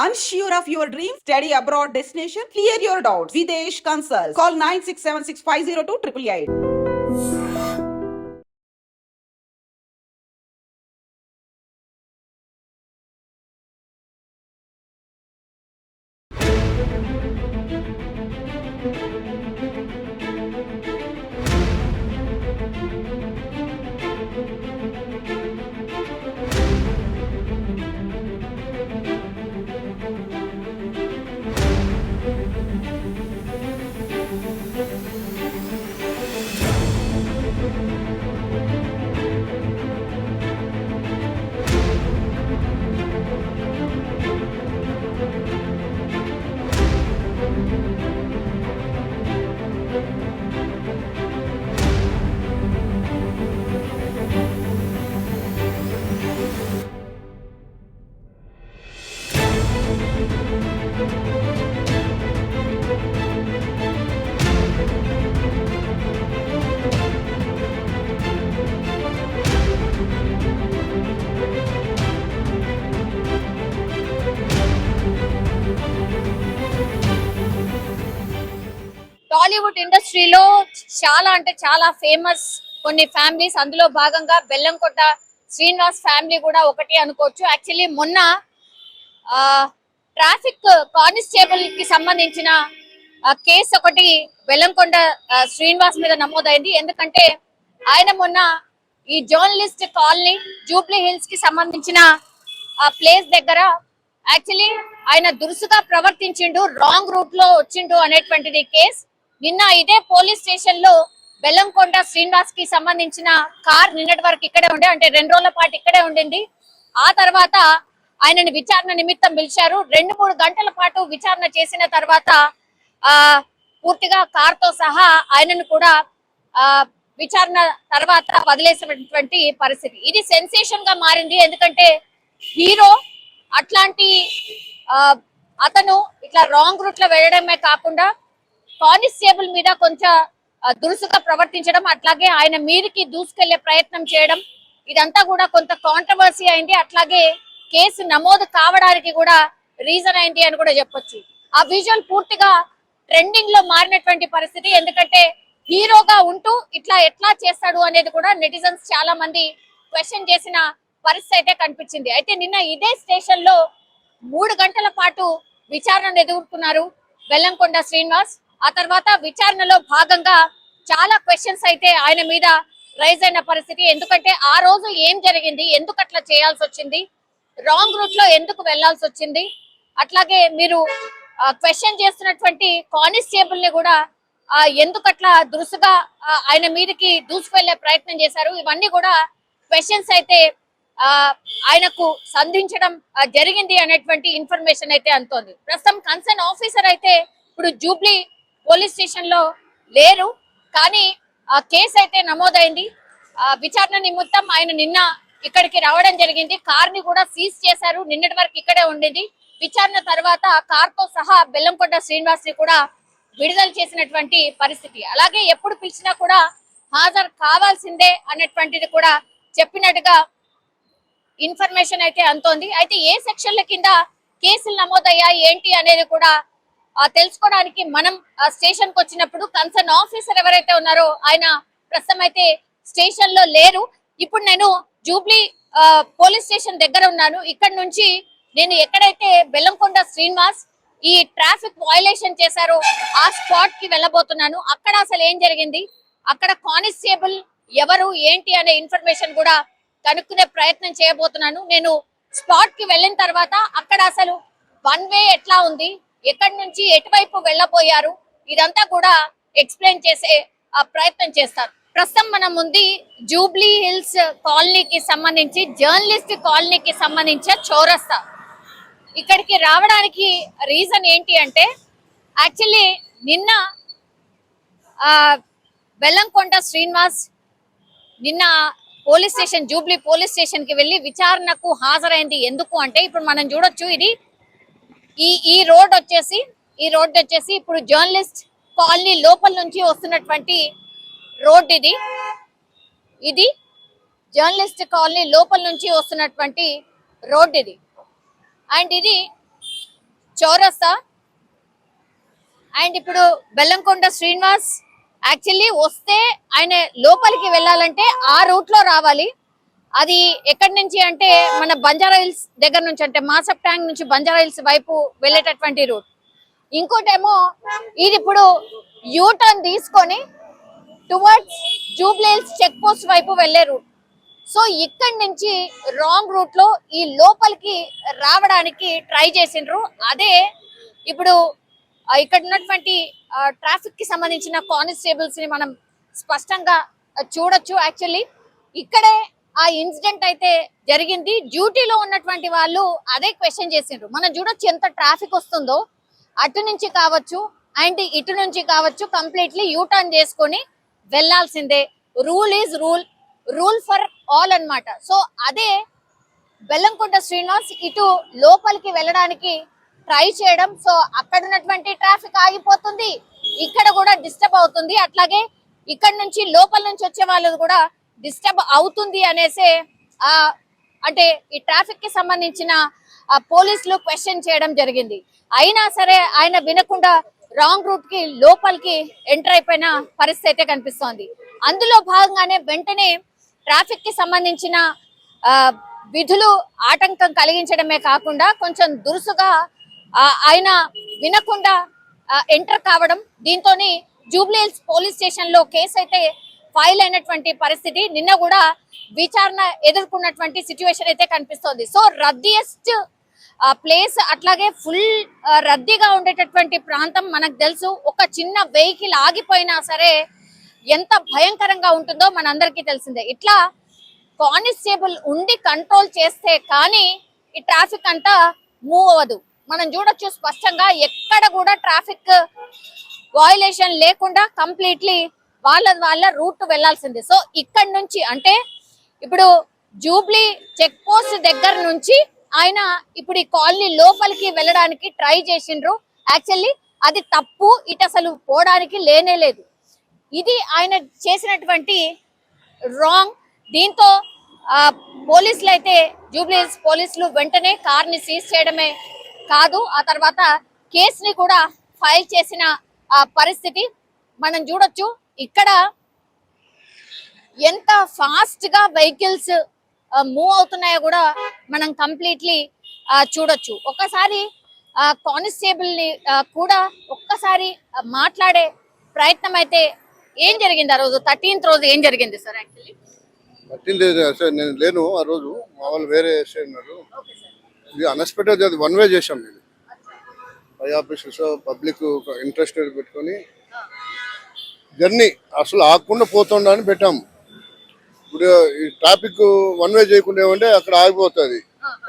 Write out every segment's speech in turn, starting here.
Unsure of your dream? Study abroad destination? Clear your doubts. Videsh Consult. Call 9676502888. Tollywood ఇండస్ట్రీలో చాలా అంటే చాలా famous కొన్ని ఫ్యామిలీస్, అందులో భాగంగా బెల్లంకొండ శ్రీనివాస్ ఫ్యామిలీ కూడా ఒకటి అనుకోవచ్చు. యాక్చువల్లీ మొన్న ట్రాఫిక్ కానిస్టేబుల్ కి సంబంధించిన కేసు ఒకటి బెల్లంకొండ శ్రీనివాస్ మీద నమోదైంది. ఎందుకంటే ఆయన మొన్న ఈ జర్నలిస్ట్ కాలనీ జూబ్లీ హిల్స్ కి సంబంధించిన ప్లేస్ దగ్గర యాక్చువల్లీ ఆయన దురుసుగా ప్రవర్తించిండు, రాంగ్ రూట్ లో వచ్చిండు అనేటువంటిది కేసు. నిన్న ఇదే పోలీస్ స్టేషన్ లో బెల్లంకొండ శ్రీనివాస్ కి సంబంధించిన కార్ నిన్నటి వరకు ఇక్కడే ఉండే, అంటే 2 రోజుల పాటు ఇక్కడే ఉండింది. ఆ తర్వాత ఆయనని విచారణ నిమిత్తం పిలిచారు. 2-3 గంటల పాటు విచారణ చేసిన తర్వాత పూర్తిగా కార్ తో సహా ఆయనను కూడా విచారణ తర్వాత వదిలేసినటువంటి పరిస్థితి. ఇది సెన్సేషన్ గా మారింది. ఎందుకంటే హీరో అట్లాంటి అతను ఇట్లా రాంగ్ రూట్ లో వెళ్ళడమే కాకుండా కానిస్టేబుల్ మీద కొంచెం దురుసుగా ప్రవర్తించడం, అట్లాగే ఆయన మీదకి దూసుకెళ్లే ప్రయత్నం చేయడం, ఇదంతా కూడా కొంత కాంట్రవర్సీ అయింది. అట్లాగే కేసు నమోదు కావడానికి కూడా రీజన్ అయింది అని కూడా చెప్పొచ్చు. ఆ విజువల్ పూర్తిగా ట్రెండింగ్ లో మారినటువంటి పరిస్థితి. ఎందుకంటే హీరోగా ఉంటూ ఇట్లా ఎట్లా చేస్తాడు అనేది కూడా నెటిజన్స్ చాలా మంది క్వశ్చన్ చేసిన పరిస్థితి అయితే కనిపించింది. అయితే నిన్న ఇదే స్టేషన్ లో 3 గంటల పాటు విచారణ ఎదుర్కొన్నారు బెల్లంకొండ శ్రీనివాస్. ఆ తర్వాత విచారణలో భాగంగా చాలా క్వశ్చన్స్ అయితే ఆయన మీద రైజ్ అయిన పరిస్థితి. ఎందుకంటే ఆ రోజు ఏం జరిగింది, ఎందుకు అట్లా చేయాల్సి వచ్చింది, రాంగ్ రూట్ లో ఎందుకు వెళ్లాల్సి వచ్చింది, అట్లాగే మీరు క్వశ్చన్ చేస్తున్నటువంటి కానిస్టేబుల్ ని కూడా ఎందుకు అట్లా దురుసుగా ఆయన మీదకి దూసుకెళ్లే ప్రయత్నం చేశారు, ఇవన్నీ కూడా క్వశ్చన్స్ అయితే ఆయనకు సంధించడం జరిగింది అనేటువంటి ఇన్ఫర్మేషన్ అయితే అందుతోంది. ప్రస్తుతం కన్సర్న్ ఆఫీసర్ అయితే ఇప్పుడు జూబ్లీ పోలీస్ స్టేషన్ లో లేరు, కానీ కేసు అయితే నమోదైంది. విచారణ నిమిత్తం ఆయన నిన్న ఇక్కడికి రావడం జరిగింది. కార్ ని కూడా సీజ్ చేశారు, నిన్నటి వరకు ఇక్కడే ఉండేది. విచారణ తర్వాత కార్ తో సహా బెల్లంకొండ శ్రీనివాస్ ని కూడా విడుదల చేసినటువంటి పరిస్థితి. అలాగే ఎప్పుడు పిలిచినా కూడా హాజరు కావాల్సిందే అన్నటువంటిది కూడా చెప్పినట్టుగా ఇన్ఫర్మేషన్ అయితే అందుతోంది. అయితే ఏ సెక్షన్ల కింద కేసులు నమోదయ్యాయి ఏంటి అనేది కూడా తెలుసుకోవడానికి మనం స్టేషన్ కు వచ్చినప్పుడు కన్సర్న్ ఆఫీసర్ ఎవరైతే ఉన్నారో ఆయన ప్రస్తుతం అయితే స్టేషన్ లో లేరు. ఇప్పుడు నేను జూబ్లీ పోలీస్ స్టేషన్ దగ్గర ఉన్నాను. ఇక్కడ నుంచి నేను ఎక్కడైతే బెల్లంకొండ శ్రీనివాస్ ఈ ట్రాఫిక్ వయలేషన్ చేశారో ఆ స్పాట్ కి వెళ్ళబోతున్నాను. అక్కడ అసలు ఏం జరిగింది, అక్కడ కానిస్టేబుల్ ఎవరు ఏంటి అనే ఇన్ఫర్మేషన్ కూడా కనుక్కునే ప్రయత్నం చేయబోతున్నాను. నేను స్పాట్ కి వెళ్ళిన తర్వాత అక్కడ అసలు 1 వే ఎట్లా ఉంది, ఎక్కడి నుంచి ఎటువైపు వెళ్ళబోయారు, ఇదంతా కూడా ఎక్స్ప్లెయిన్ చేసే ప్రయత్నం చేస్తాను. ప్రస్తుతం మనం ఉంది జూబ్లీ హిల్స్ కాలనీకి సంబంధించి జర్నలిస్ట్ కాలనీకి సంబంధించిన చౌరస్తా. ఇక్కడికి రావడానికి రీజన్ ఏంటి అంటే యాక్చువల్లీ నిన్న బెల్లంకొండ శ్రీనివాస్ నిన్న police station Jubilee police station కి వెళ్ళి విచారణకు హాజరైంది. ఎందుకు అంటే ఇప్పుడు మనం చూడొచ్చు, ఇది ఈ రోడ్ వచ్చేసి ఇప్పుడు జర్నలిస్ట్ కాలనీ లోపల నుంచి వస్తున్నటువంటి రోడ్. ఇది జర్నలిస్ట్ కాలనీ లోపల నుంచి వస్తున్నటువంటి రోడ్ ఇది. అండ్ ఇది చౌరస్తా. అండ్ ఇప్పుడు బెల్లంకొండ శ్రీనివాస్ యాక్చువల్లీ వస్తే ఆయన లోపలికి వెళ్ళాలంటే ఆ రూట్ లో రావాలి. అది ఎక్కడి నుంచి అంటే మన బంజారా హిల్స్ దగ్గర నుంచి, అంటే మాసప్ ట్యాంక్ నుంచి బంజారా హిల్స్ వైపు వెళ్ళేటటువంటి రూట్. ఇంకోటేమో ఇది ఇప్పుడు యూటర్న్ తీసుకొని towards Jubilee Hills check post వైపు వెళ్లే రూట్. సో ఇక్కడి నుంచి రాంగ్ రూట్ లో ఈ లోపలికి రావడానికి ట్రై చేసిండ్రు. అదే ఇప్పుడు ఇక్కడ ఉన్నటువంటి ట్రాఫిక్ కి సంబంధించిన కానిస్టేబుల్స్ ని మనం స్పష్టంగా చూడొచ్చు. యాక్చువల్లీ ఇక్కడే ఆ ఇన్సిడెంట్ అయితే జరిగింది. డ్యూటీలో ఉన్నటువంటి వాళ్ళు అదే క్వశ్చన్ చేసిండ్రు. మనం చూడొచ్చు ఎంత ట్రాఫిక్ వస్తుందో, అటు నుంచి కావచ్చు అండ్ ఇటు నుంచి కావచ్చు, కంప్లీట్లీ యూటర్న్ చేసుకొని వెళ్లాల్సిందే. Rule is rule, rule for all అన్నమాట. సో అదే బెల్లంకొండ శ్రీనివాస్ ఇటు లోపలికి వెళ్ళడానికి ట్రై చేయడం. సో అక్కడ ఉన్నటువంటి ట్రాఫిక్ ఆగిపోతుంది, ఇక్కడ కూడా డిస్టర్బ్ అవుతుంది. అట్లాగే ఇక్కడ నుంచి లోపల నుంచి వచ్చే వాళ్ళు కూడా డిస్టర్బ్ అవుతుంది అనేసి అంటే ఈ ట్రాఫిక్ కి సంబంధించిన పోలీసులు క్వశ్చన్ చేయడం జరిగింది. అయినా సరే ఆయన వినకుండా రాంగ్ రూట్ కి లోపలికి ఎంటర్ అయిపోయిన పరిస్థితి అయితే కనిపిస్తోంది. అందులో భాగంగానే వెంటనే ట్రాఫిక్ కి సంబంధించిన విధులు ఆటంకం కలిగించడమే కాకుండా కొంచెం దురుసుగా ఆయన వినకుండా ఎంటర్ కావడం, దీంతోని జూబ్లీ హిల్స్ పోలీస్ స్టేషన్ లో కేసు అయితే ఫైల్ అయినటువంటి పరిస్థితి. నిన్న కూడా విచారణ ఎదుర్కొన్నటువంటి సిచ్యువేషన్ అయితే కనిపిస్తోంది. సో రద్దీయెస్ట్ ప్లేస్, అట్లాగే ఫుల్ రద్దీగా ఉండేటటువంటి ప్రాంతం మనకు తెలుసు. ఒక చిన్న వెహికల్ ఆగిపోయినా సరే ఎంత భయంకరంగా ఉంటుందో మనందరికీ తెలిసిందే. ఇట్లా కానిస్టేబుల్ ఉండి కంట్రోల్ చేస్తే కానీ ఈ ట్రాఫిక్ అంతా మూవ్ అవ్వదు. మనం చూడొచ్చు స్పష్టంగా ఎక్కడ కూడా ట్రాఫిక్ వయలేషన్ లేకుండా కంప్లీట్లీ వాళ్ళ రూట్ వెళ్లాల్సిందే. సో ఇక్కడ నుంచి అంటే ఇప్పుడు జూబ్లీ చెక్ పోస్ట్ దగ్గర నుంచి ఆయన ఇప్పుడు ఈ కాలనీ లోపలికి వెళ్ళడానికి ట్రై చేసిండ్రు. యాక్చువల్లీ అది తప్పు, ఇటు అసలు పోవడానికి లేనే లేదు. ఇది ఆయన చేసినటువంటి రాంగ్. దీంతో పోలీసులు అయితే జూబ్లీ హిల్స్ పోలీసులు వెంటనే కార్ ని సీజ్ చేయడమే కాదు, ఆ తర్వాత కేసుని కూడా ఫైల్ చేసిన పరిస్థితి మనం చూడొచ్చు. ఇక్కడ ఎంత ఫాస్ట్ గా వెహికల్స్ మూవ్ అవుతున్నాయో కూడా మనం కంప్లీట్లీ చూడొచ్చు. ఒక్కసారి కానిస్టేబుల్ ని కూడా ఒక్కసారి మాట్లాడే ప్రయత్నం అయితే. ఏం జరిగింది ఆ రోజు 13th రోజు ఏం జరిగింది సార్? యాక్చువల్లీ 13th సార్ నేను లేను ఆ రోజు, మా వాళ్ళు వేరే ఉన్నారు. ఇది అన్ఎక్స్పెక్టెడ్, అది వన్ వే చేసాం. నేను పై ఆఫీసర్స్ పబ్లిక్ ఇంట్రెస్ట్ పెట్టుకొని జర్నీ అసలు ఆగకుండా పోతుండ అని పెట్టాము. ఇప్పుడు ఈ ట్రాఫిక్ వన్ వే చేయకుండా ఏమంటే అక్కడ ఆగిపోతుంది,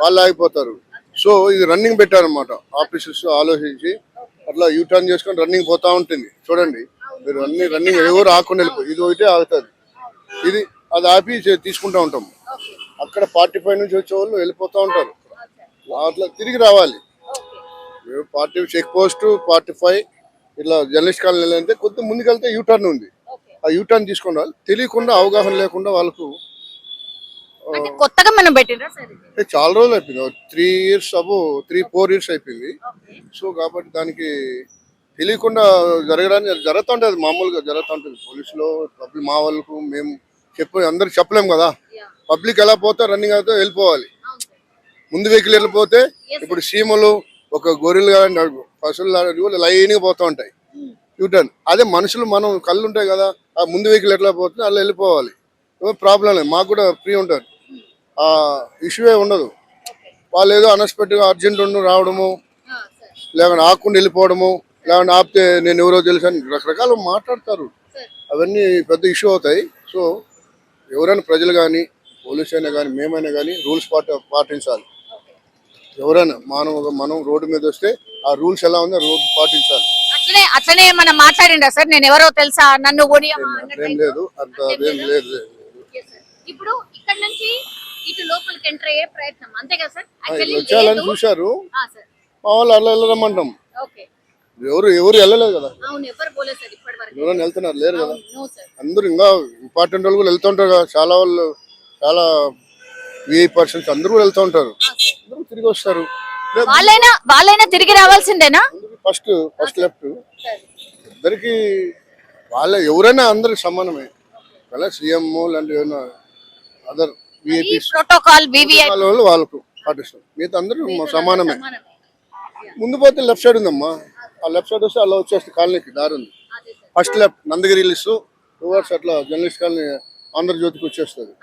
వాళ్ళు ఆగిపోతారు. సో ఇది రన్నింగ్ పెట్టారనమాట ఆఫీసర్స్ ఆలోచించి. అట్లా యూటర్న్ చేసుకొని రన్నింగ్ పోతా ఉంటుంది. చూడండి మీరు రన్నింగ్ ఎవరు ఆకుండా వెళ్ళిపోయి ఇది ఒకటే ఆగుతుంది. ఇది అది ఆపి తీసుకుంటా ఉంటాం. అక్కడ 45 నుంచి వచ్చే వాళ్ళు వెళ్ళిపోతూ ఉంటారు. అట్లా తిరిగి రావాలి. 40 చెక్ పోస్ట్ 45 ఇట్లా జర్నలిస్ట్ కాలనీ అంటే కొద్దిగా ముందుకెళ్తే యూటర్న్ ఉంది, ఆ యూటర్న్ తీసుకుని వాళ్ళు తెలియకుండా అవగాహన లేకుండా వాళ్ళకు కొత్తగా మనం పెట్టిండ్రా సార్? చాలా రోజులు అయిపోయింది, 3 years 3-4 years అయిపోయింది. సో కాబట్టి దానికి తెలియకుండా జరగడానికి జరుగుతుంటది, మామూలుగా జరుగుతుంటది. పోలీసులో పబ్లిక్ మా వాళ్ళకు మేము అందరికి చెప్పలేము కదా. పబ్లిక్ ఎలా పోతే రన్నింగ్ అయితే వెళ్ళిపోవాలి. ముందు వెహికల్ వెళ్ళిపోతే ఇప్పుడు సీమలు ఒక గొర్రెలు కానీ పశువులు లైన్గా పోతూ ఉంటాయి యూటర్న్. అదే మనుషులు మనం కళ్ళు ఉంటాయి కదా, ఆ ముందు వెహికల్ ఎట్లా పోతుంది అలా వెళ్ళిపోవాలి. ప్రాబ్లం లేదు, మాకు కూడా ఫ్రీ ఉంటుంది, ఆ ఇష్యూవే ఉండదు. వాళ్ళు ఏదో అన్ఎక్స్పెక్టెడ్గా అర్జెంట్ రావడము, లేకుంటే ఆకుండా వెళ్ళిపోవడము, లేకుంటే ఆపితే నేను ఎవరో తెలుసు అని రకరకాలు మాట్లాడతారు. అవన్నీ పెద్ద ఇష్యూ అవుతాయి. సో ఎవరైనా ప్రజలు కానీ పోలీస్ అయినా కానీ మేమైనా కానీ రూల్స్ పాటించాలి. ఎవరైనా మనం రోడ్డు మీద వస్తే ఆ రూల్స్ ఎలా ఉందో రోడ్డు పాటించాలి. అట్లనే మనం మాట్లాడిండా సార్? నేను ఎవరో తెలుసా, నన్ను ఏం లేదు, అంత ఏం లేదు. ఇప్పుడు ఇక్కడ నుంచి ఇటు లోపలికి ఎంటర్ అయ్యే ప్రయత్నం అంతే కదా సార్? వచ్చాలని చూశారు మా వాళ్ళు, అలా వెళ్ళరమ్మంటాం. ఎవరు వెళ్ళలేదు కదా, ఎవరైనా వెళ్తున్నారు లేరు కదా. అందరూ ఇంకా ఇంపార్టెంట్ వాళ్ళు కూడా వెళ్తుంటారు కదా, చాలా వాళ్ళు చాలా VIP పర్సన్స్ అందరూ వెళ్తూ ఉంటారు, అందరూ తిరిగి వస్తారు. వాళ్ళైనా తిరిగి రావాల్సిందేనా? ఫస్ట్ లెఫ్ట్ ఇద్దరికి వాళ్ళ ఎవరైనా అందరికి సమానమే అలా సీఎం లాంటి ఏమైనా అదర్ ప్రోటోకాల్ వాళ్ళు వాళ్ళకు పాటిస్తారు, మిగతా అందరూ సమానమే. ముందు పోతే లెఫ్ట్ సైడ్ ఉందమ్మా, ఆ లెఫ్ట్ సైడ్ వస్తే అలా వచ్చేస్తే కాలనీకి దారి ఉంది. First left Nandagiri hills towards అట్లా జర్నలిస్ట్ కాలనీ ఆంధ్రజ్యోతికి వచ్చేస్తుంది.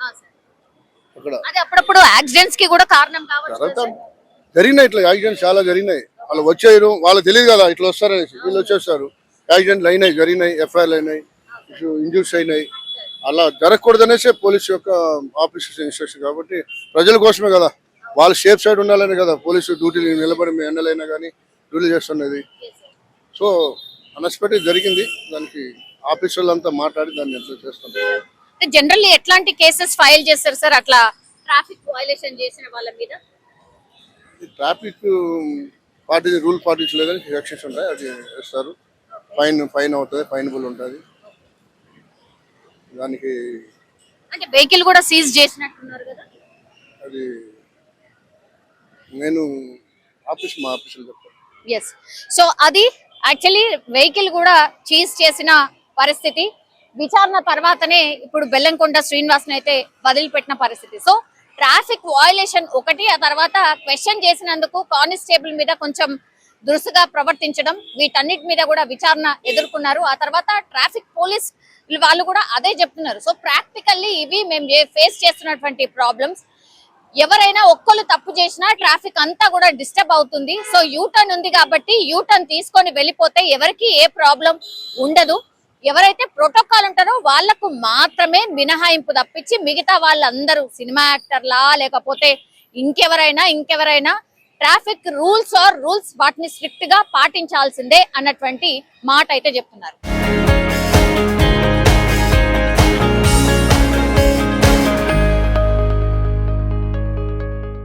అక్కడ అప్పుడప్పుడు యాక్సిడెంట్స్ కి కూడా కారణం తర్వాత జరిగినాయి, ఇట్లా యాక్సిడెంట్స్ చాలా జరిగినాయి. వాళ్ళు వచ్చారు, వాళ్ళకి తెలియదు కదా ఇట్లా వస్తారనేసి, వీళ్ళు వచ్చేస్తారు. యాక్సిడెంట్లు అయినాయి, జరిగినాయి, ఎఫ్ఐఆర్లు అయినాయి, ఇంజూర్స్ అయినాయి. అలా జరగకూడదనేసే పోలీసు యొక్క ఆఫీసర్స్ ఇన్స్ట్రక్షన్. కాబట్టి ప్రజల కోసమే కదా, వాళ్ళు సేఫ్ సైడ్ ఉండాలనే కదా పోలీసు డ్యూటీలు నిలబడి ఎండలైనా కానీ డ్యూటీ చేస్తున్నది. సో అన్ఎక్స్పెక్టెడ్ జరిగింది, దానికి ఆఫీసర్లు అంతా మాట్లాడి దాన్ని ఎంత చేస్తున్నారు. జనరల్లీ ఎట్లాంటి కేసెస్ ఫైల్ చేస్తారు సార్ అట్లా ట్రాఫిక్ వయలేషన్ చేసిన వాళ్ళ మీద? ట్రాఫిక్ రూల్ పాటించలేదని సెక్షన్స్ ఉంటాయి, అది వేస్తారు. ఫైన్ అవుతుంది, ఫైనబుల్ ఉంటుంది. దానికి అంటే వెహికల్ కూడా సీజ్ చేసినట్టున్నారు కదా, అది నేను మా ఆఫీసులో చెప్తాను. ఎస్, సో అది యాక్చువల్లీ వెహికల్ కూడా చీజ్ చేసిన పరిస్థితి. విచారణ తర్వాతనే ఇప్పుడు బెల్లంకొండ శ్రీనివాస్ని అయితే వదిలిపెట్టిన పరిస్థితి. సో ట్రాఫిక్ వయలేషన్ ఒకటి, ఆ తర్వాత క్వశ్చన్ చేసినందుకు కానిస్టేబుల్ మీద కొంచెం దురుసుగా ప్రవర్తించడం, వీటన్నిటి మీద కూడా విచారణ ఎదుర్కొన్నారు. ఆ తర్వాత ట్రాఫిక్ పోలీస్ వాళ్ళు కూడా అదే చెప్తున్నారు. సో ప్రాక్టికల్లీ ఇవి మేము ఫేస్ చేస్తున్నటువంటి ప్రాబ్లమ్స్. ఎవరైనా ఒక్కళ్ళు తప్పు చేసినా ట్రాఫిక్ అంతా కూడా డిస్టర్బ్ అవుతుంది. సో యూటర్న్ ఉంది కాబట్టి యూటర్న్ తీసుకొని వెళ్ళిపోతే ఎవరికి ఏ ప్రాబ్లం ఉండదు. ఎవరైతే ప్రోటోకాల్ ఉంటారో వాళ్లకు మాత్రమే మినహాయింపు తప్పించి మిగతా వాళ్ళందరూ సినిమా యాక్టర్లా లేకపోతే ఇంకెవరైనా ట్రాఫిక్ రూల్స్ వాటిని స్ట్రిక్ట్ గా పాటించాల్సిందే అన్నటువంటి మాట అయితే చెప్తున్నారు.